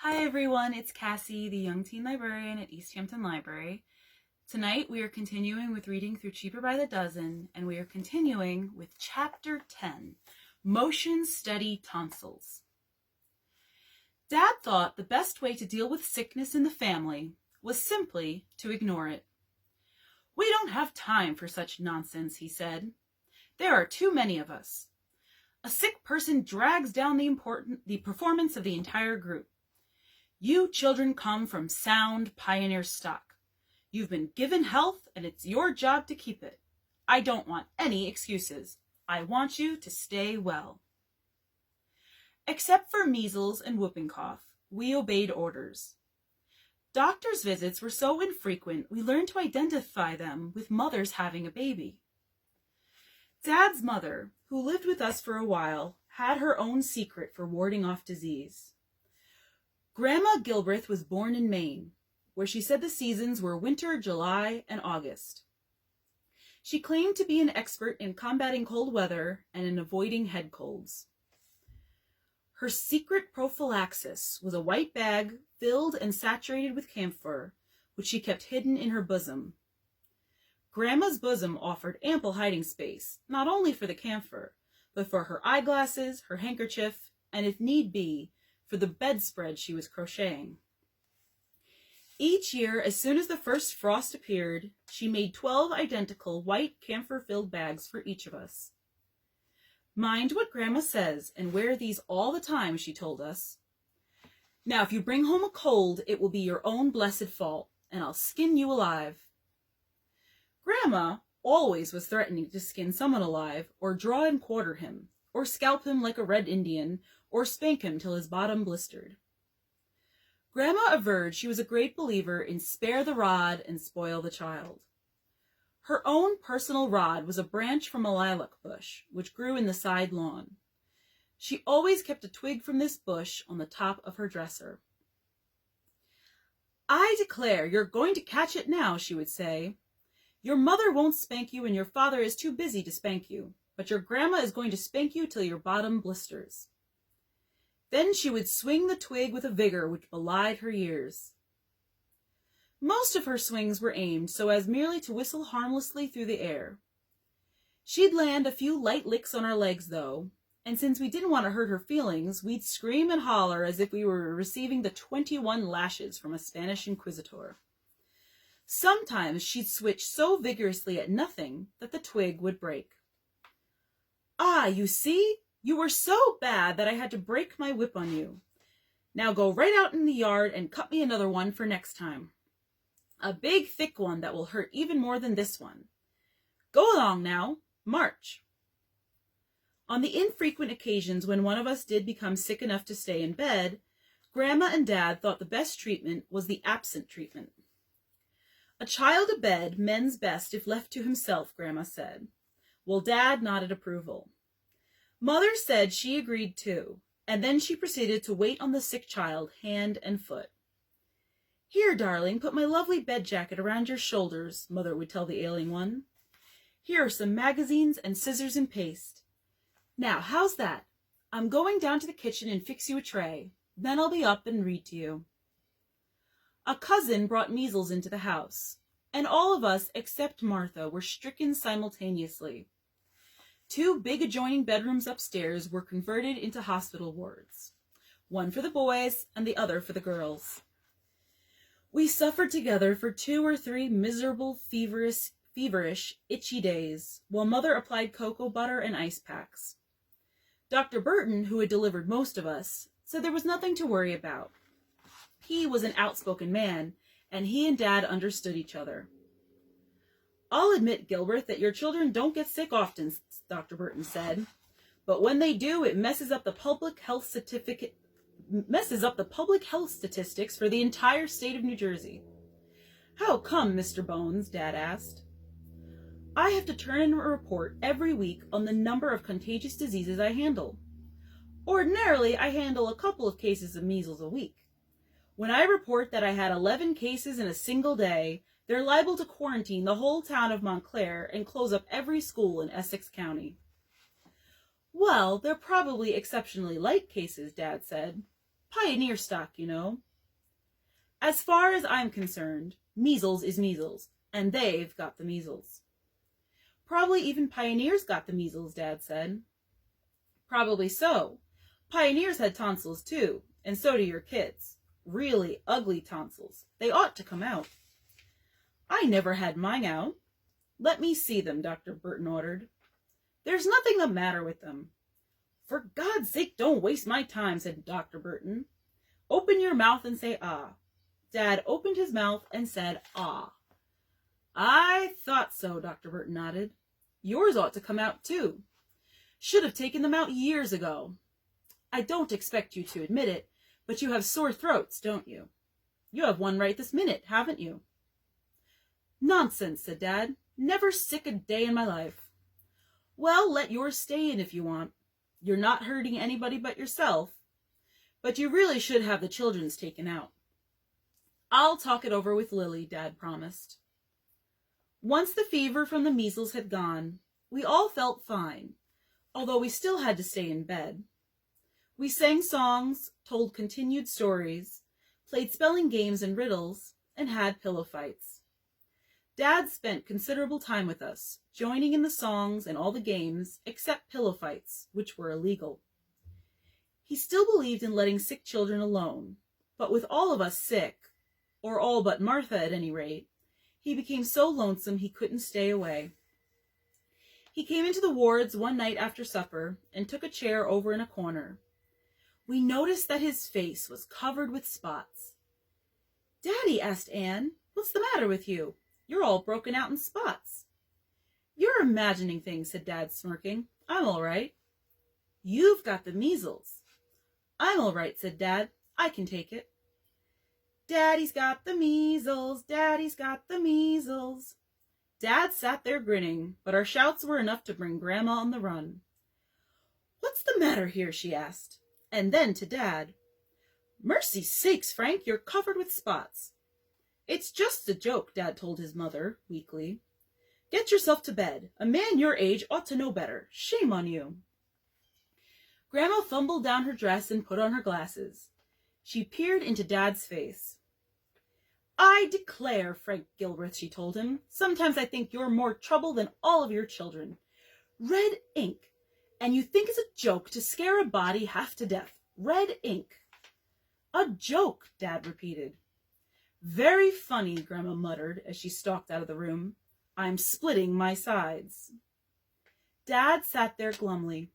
Hi everyone, it's Cassie, the young teen librarian at East Hampton Library. Tonight we are continuing with reading through Cheaper by the Dozen, and we are continuing with Chapter 10, Motion Steady Tonsils. Dad thought the best way to deal with sickness in the family was simply to ignore it. "We don't have time for such nonsense," he said. "There are too many of us. A sick person drags down the performance of the entire group. You children come from sound pioneer stock. You've been given health, and it's your job to keep it. I don't want any excuses. I want you to stay well." Except for measles and whooping cough, we obeyed orders. Doctor's visits were so infrequent, we learned to identify them with mothers having a baby. Dad's mother, who lived with us for a while, had her own secret for warding off disease. Grandma Gilbreth was born in Maine, where she said the seasons were winter, July, and August. She claimed to be an expert in combating cold weather and in avoiding head colds. Her secret prophylaxis was a white bag filled and saturated with camphor, which she kept hidden in her bosom. Grandma's bosom offered ample hiding space, not only for the camphor, but for her eyeglasses, her handkerchief, and if need be, for the bedspread she was crocheting. Each year, as soon as the first frost appeared, she made 12 identical white camphor-filled bags for each of us. "Mind what Grandma says, and wear these all the time," she told us. "Now, if you bring home a cold, it will be your own blessed fault, and I'll skin you alive." Grandma always was threatening to skin someone alive, or draw and quarter him, or scalp him like a red Indian, or spank him till his bottom blistered. Grandma averred she was a great believer in spare the rod and spoil the child. Her own personal rod was a branch from a lilac bush, which grew in the side lawn. She always kept a twig from this bush on the top of her dresser. "I declare you're going to catch it now," she would say. "Your mother won't spank you, and your father is too busy to spank you, but your grandma is going to spank you till your bottom blisters." Then she would swing the twig with a vigor which belied her years. Most of her swings were aimed so as merely to whistle harmlessly through the air. She'd land a few light licks on our legs, though, and since we didn't want to hurt her feelings, we'd scream and holler as if we were receiving the 21 lashes from a Spanish inquisitor. Sometimes she'd switch so vigorously at nothing that the twig would break. "Ah, you see? You were so bad that I had to break my whip on you. Now go right out in the yard and cut me another one for next time. A big, thick one that will hurt even more than this one. Go along now. March." On the infrequent occasions when one of us did become sick enough to stay in bed, Grandma and Dad thought the best treatment was the absent treatment. "A child abed mends best if left to himself," Grandma said. Well, Dad nodded approval. Mother said she agreed too, and then she proceeded to wait on the sick child hand and foot. "Here, darling, put my lovely bed jacket around your shoulders," Mother would tell the ailing one. "Here are some magazines and scissors and paste. Now, how's that? I'm going down to the kitchen and fix you a tray. Then I'll be up and read to you." A cousin brought measles into the house, and all of us except Martha were stricken simultaneously. 2 big adjoining bedrooms upstairs were converted into hospital wards, one for the boys and the other for the girls. We suffered together for 2 or 3 miserable, feverish, itchy days, while Mother applied cocoa butter and ice packs. Dr. Burton, who had delivered most of us, said there was nothing to worry about. He was an outspoken man, and he and Dad understood each other. "I'll admit, Gilbreth, that your children don't get sick often," Dr. Burton said, "but when they do, it messes up the public health statistics for the entire state of New Jersey." "How come, Mr. Bones?" Dad asked. "I have to turn in a report every week on the number of contagious diseases I handle. Ordinarily, I handle a couple of cases of measles a week. When I report that I had 11 cases in a single day, they're liable to quarantine the whole town of Montclair and close up every school in Essex County." "Well, they're probably exceptionally light cases," Dad said. Pioneer stock, you know. As far as I'm concerned, measles is measles, and they've got the measles. Probably even Pioneers got the measles, Dad said. Probably so. Pioneers had tonsils too, and so do your kids. Really ugly tonsils. They ought to come out. I never had mine out. Let me see them, Dr. Burton ordered. There's nothing the matter with them. For God's sake, don't waste my time, said Dr. Burton. Open your mouth and say ah. Dad opened his mouth and said ah. I thought so, Dr. Burton nodded. Yours ought to come out too. Should have taken them out years ago. I don't expect you to admit it, but you have sore throats, don't you? You have one right this minute, haven't you? Nonsense, said Dad. Never sick a day in my life. Well, let yours stay in if you want. You're not hurting anybody but yourself. But you really should have the children's taken out. I'll talk it over with Lily, Dad promised. Once the fever from the measles had gone, we all felt fine, although we still had to stay in bed. We sang songs, told continued stories, played spelling games and riddles, and had pillow fights. Dad spent considerable time with us, joining in the songs and all the games, except pillow fights, which were illegal. He still believed in letting sick children alone, but with all of us sick, or all but Martha at any rate, he became so lonesome he couldn't stay away. He came into the wards one night after supper and took a chair over in a corner. We noticed that his face was covered with spots. Daddy, asked Anne, what's the matter with you? You're all broken out in spots. You're imagining things, said Dad, smirking. I'm all right. You've got the measles. I'm all right, said Dad. I can take it. Daddy's got the measles. Daddy's got the measles. Dad sat there grinning, but our shouts were enough to bring Grandma on the run. What's the matter here? She asked, and then to Dad. Mercy sakes, Frank, you're covered with spots. It's just a joke, Dad told his mother, weakly. Get yourself to bed. A man your age ought to know better. Shame on you. Grandma fumbled down her dress and put on her glasses. She peered into Dad's face. I declare, Frank Gilbreth, she told him, sometimes I think you're more trouble than all of your children. Red ink. And you think it's a joke to scare a body half to death. Red ink. A joke, Dad repeated. Very funny, Grandma muttered as she stalked out of the room. I'm splitting my sides. Dad sat there glumly.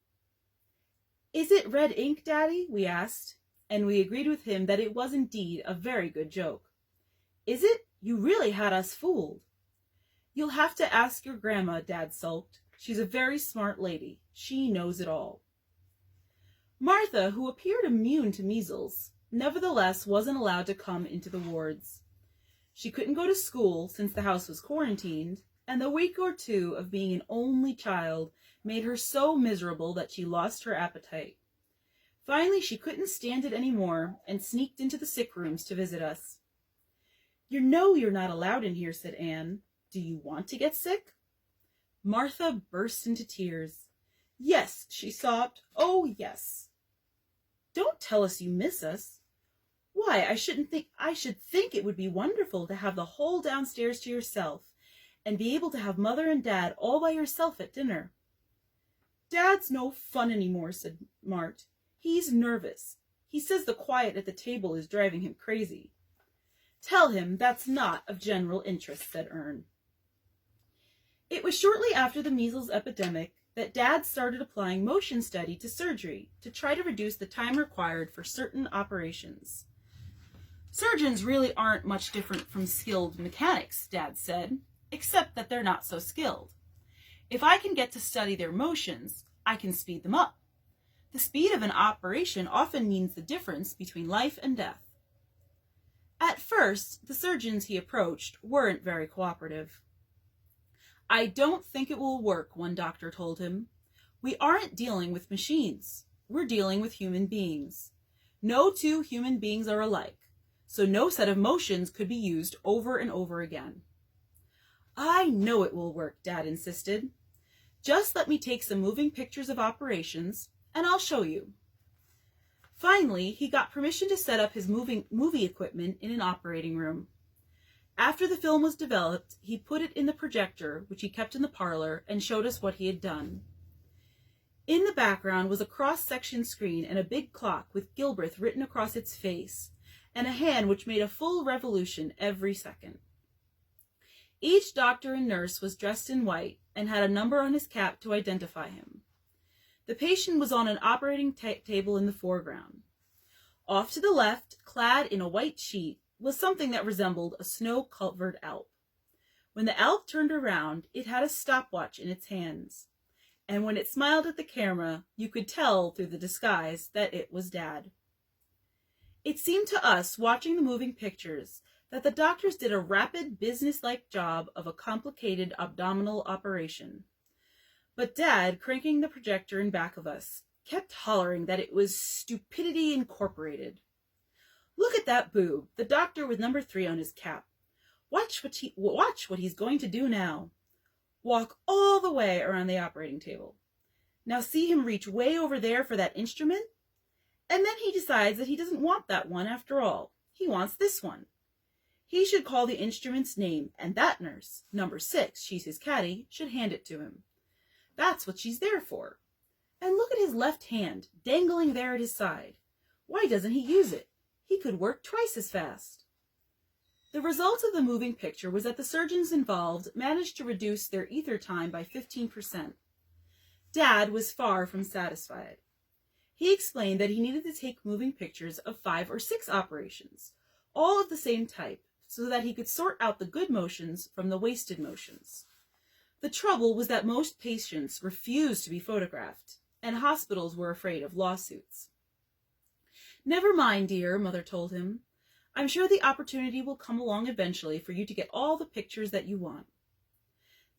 Is it red ink, Daddy? We asked, and we agreed with him that it was indeed a very good joke. Is it? You really had us fooled. You'll have to ask your Grandma, Dad sulked. She's a very smart lady. She knows it all. Martha, who appeared immune to measles, nevertheless wasn't allowed to come into the wards. She couldn't go to school since the house was quarantined, and the week or two of being an only child made her so miserable that she lost her appetite. Finally, she couldn't stand it any more and sneaked into the sick rooms to visit us. You know you're not allowed in here, said Anne. Do you want to get sick? Martha burst into tears. Yes, she sobbed. Oh, yes. Don't tell us you miss us. Why, I should think it would be wonderful to have the whole downstairs to yourself and be able to have Mother and Dad all by yourself at dinner. Dad's no fun anymore, said Mart. He's nervous. He says the quiet at the table is driving him crazy. Tell him that's not of general interest, said Ern. It was shortly after the measles epidemic that Dad started applying motion study to surgery to try to reduce the time required for certain operations. Surgeons really aren't much different from skilled mechanics, Dad said, except that they're not so skilled. If I can get to study their motions, I can speed them up. The speed of an operation often means the difference between life and death. At first, the surgeons he approached weren't very cooperative. I don't think it will work, one doctor told him. We aren't dealing with machines. We're dealing with human beings. No two human beings are alike, so no set of motions could be used over and over again. I know it will work, Dad insisted. Just let me take some moving pictures of operations, and I'll show you. Finally, he got permission to set up his movie equipment in an operating room. After the film was developed, he put it in the projector, which he kept in the parlor, and showed us what he had done. In the background was a cross-section screen and a big clock with Gilbreth written across its face, and a hand which made a full revolution every second. Each doctor and nurse was dressed in white and had a number on his cap to identify him. The patient was on an operating table in the foreground. Off to the left, clad in a white sheet, was something that resembled a snow-covered Alp. When the Alp turned around, it had a stopwatch in its hands, and when it smiled at the camera, you could tell through the disguise that it was Dad. It seemed to us, watching the moving pictures, that the doctors did a rapid, business-like job of a complicated abdominal operation. But Dad, cranking the projector in back of us, kept hollering that it was Stupidity Incorporated. Look at that boob, the doctor with number 3 on his cap. Watch what he's going to do now. Walk all the way around the operating table. Now see him reach way over there for that instrument? And then he decides that he doesn't want that one after all. He wants this one. He should call the instrument's name, and that nurse, number 6, she's his caddy, should hand it to him. That's what she's there for. And look at his left hand, dangling there at his side. Why doesn't he use it? He could work twice as fast. The result of the moving picture was that the surgeons involved managed to reduce their ether time by 15%. Dad was far from satisfied. He explained that he needed to take moving pictures of 5 or 6 operations, all of the same type, so that he could sort out the good motions from the wasted motions. The trouble was that most patients refused to be photographed, and hospitals were afraid of lawsuits. Never mind, dear, Mother told him. I'm sure the opportunity will come along eventually for you to get all the pictures that you want.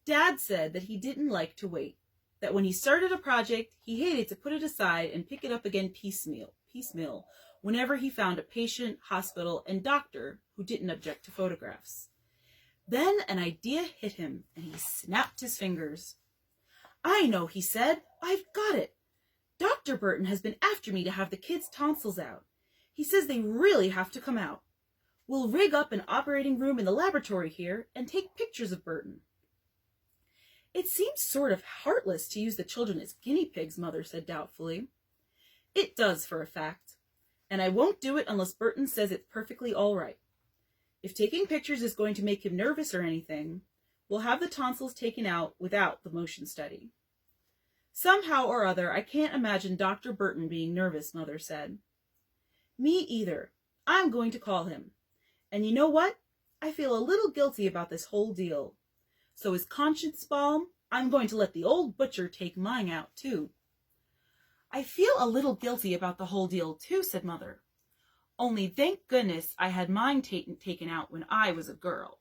Dad said that he didn't like to wait, that when he started a project, he hated to put it aside and pick it up again piecemeal, whenever he found a patient, hospital, and doctor who didn't object to photographs. Then an idea hit him, and he snapped his fingers. I know, he said. I've got it. Dr. Burton has been after me to have the kids' tonsils out. He says they really have to come out. We'll rig up an operating room in the laboratory here and take pictures of Burton. It seems sort of heartless to use the children as guinea pigs, Mother said doubtfully. It does, for a fact. And I won't do it unless Burton says it's perfectly all right. If taking pictures is going to make him nervous or anything, we'll have the tonsils taken out without the motion study. Somehow or other, I can't imagine Dr. Burton being nervous, Mother said. Me either. I'm going to call him. And you know what? I feel a little guilty about this whole deal. So as conscience balm, I'm going to let the old butcher take mine out too. I feel a little guilty about the whole deal too, said Mother. Only thank goodness I had mine taken out when I was a girl.